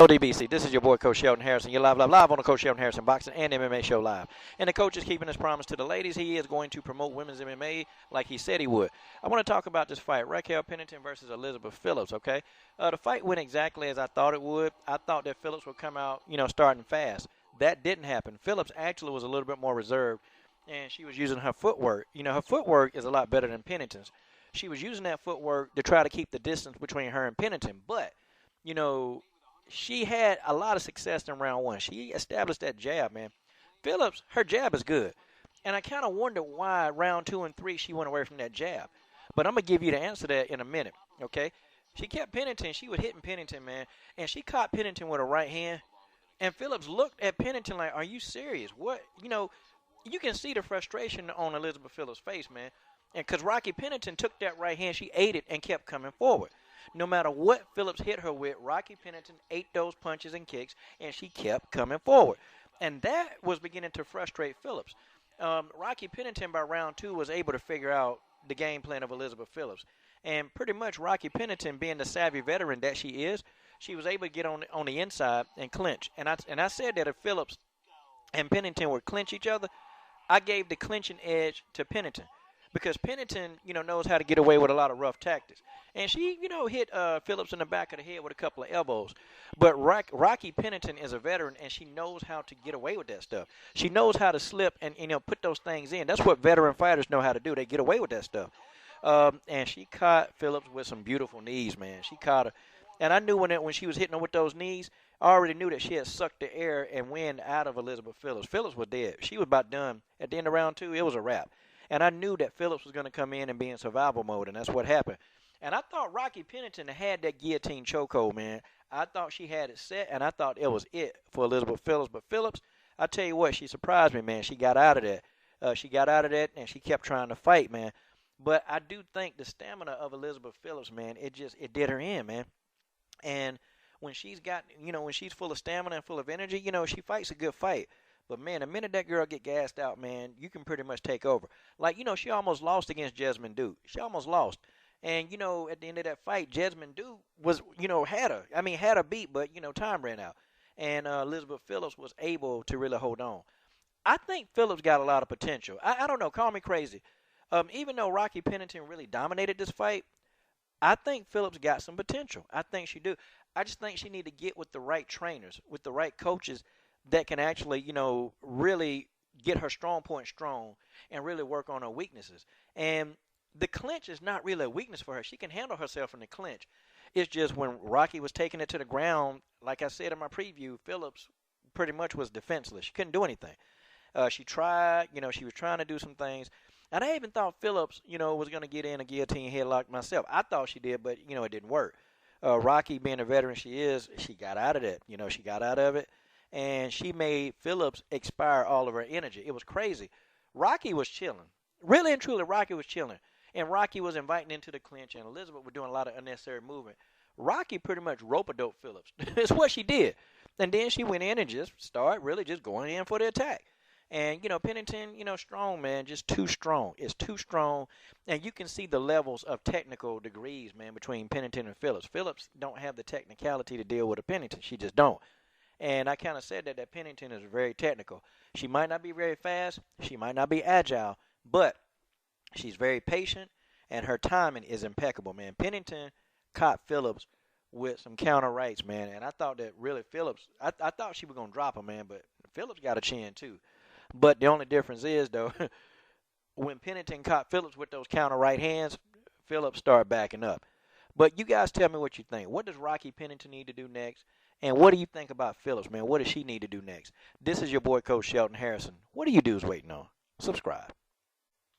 ODBC, this is your boy Coach Sheldon Harrison. You're live on the Coach Sheldon Harrison Boxing and MMA Show Live. And the coach is keeping his promise to the ladies. He is going to promote women's MMA like he said he would. I want to talk about this fight, Raquel Pennington versus Elizabeth Phillips, okay? The fight went exactly as I thought it would. I thought that Phillips would come out, starting fast. That didn't happen. Phillips actually was a little bit more reserved, and she was using her footwork. Her footwork is a lot better than Pennington's. She was using that footwork to try to keep the distance between her and Pennington, but, she had a lot of success in round one. She established that jab, man. Phillips, her jab is good. And I kind of wonder why round 2 and 3 she went away from that jab. But I'm going to give you the answer to that in a minute, okay? She kept Pennington. She was hitting Pennington, man. And she caught Pennington with a right hand. And Phillips looked at Pennington like, are you serious? What? You can see the frustration on Elizabeth Phillips' face, man. And because Rocky Pennington took that right hand, she ate it and kept coming forward. No matter what Phillips hit her with, Rocky Pennington ate those punches and kicks, and she kept coming forward. And that was beginning to frustrate Phillips. Rocky Pennington, by round 2, was able to figure out the game plan of Elizabeth Phillips. And pretty much Rocky Pennington, being the savvy veteran that she is, she was able to get on the inside and clinch. And I said that if Phillips and Pennington would clinch each other, I gave the clinching edge to Pennington. Because Pennington, knows how to get away with a lot of rough tactics. And she, hit Phillips in the back of the head with a couple of elbows. But Rocky Pennington is a veteran, and she knows how to get away with that stuff. She knows how to slip and, put those things in. That's what veteran fighters know how to do. They get away with that stuff. And she caught Phillips with some beautiful knees, man. She caught her. And I knew when she was hitting her with those knees, I already knew that she had sucked the air and wind out of Elizabeth Phillips. Phillips was dead. She was about done. At the end of round 2, it was a wrap. And I knew that Phillips was going to come in and be in survival mode, and that's what happened. And I thought Rocky Pennington had that guillotine chokehold, man. I thought she had it set, and I thought it was it for Elizabeth Phillips. But Phillips, I tell you what, she surprised me, man. She got out of that. She got out of that, and she kept trying to fight, man. But I do think the stamina of Elizabeth Phillips, man, it did her in, man. And when she's got, when she's full of stamina and full of energy, she fights a good fight. But, man, the minute that girl get gassed out, man, you can pretty much take over. Like, she almost lost against Jessamine Duke. She almost lost. And, at the end of that fight, Jessamine Duke was, had her beat, but, time ran out. And Elizabeth Phillips was able to really hold on. I think Phillips got a lot of potential. I don't know. Call me crazy. Even though Rocky Pennington really dominated this fight, I think Phillips got some potential. I think she do. I just think she need to get with the right trainers, with the right coaches that can actually, really get her strong point strong and really work on her weaknesses. And the clinch is not really a weakness for her. She can handle herself in the clinch. It's just when Rocky was taking it to the ground, like I said in my preview, Phillips pretty much was defenseless. She couldn't do anything. She tried, she was trying to do some things. And I even thought Phillips, was going to get in a guillotine headlock myself. I thought she did, but, it didn't work. Rocky, being a veteran she is, she got out of that. She got out of it. And she made Phillips expire all of her energy. It was crazy. Rocky was chilling. Really and truly, Rocky was chilling. And Rocky was inviting into the clinch, and Elizabeth was doing a lot of unnecessary movement. Rocky pretty much rope-a-dope Phillips. That's what she did. And then she went in and just started really just going in for the attack. And, Pennington, strong, man, just too strong. It's too strong. And you can see the levels of technical degrees, man, between Pennington and Phillips. Phillips don't have the technicality to deal with a Pennington. She just don't. And I kind of said that Pennington is very technical. She might not be very fast. She might not be agile. But she's very patient, and her timing is impeccable, man. Pennington caught Phillips with some counter rights, man. And I thought that really Phillips, I thought she was going to drop him, man. But Phillips got a chin, too. But the only difference is, though, when Pennington caught Phillips with those counter right hands, Phillips started backing up. But you guys tell me what you think. What does Rocky Pennington need to do next? And what do you think about Phillips, man? What does she need to do next? This is your boy, Coach Sheldon Harrison. What are you dudes waiting on? Subscribe.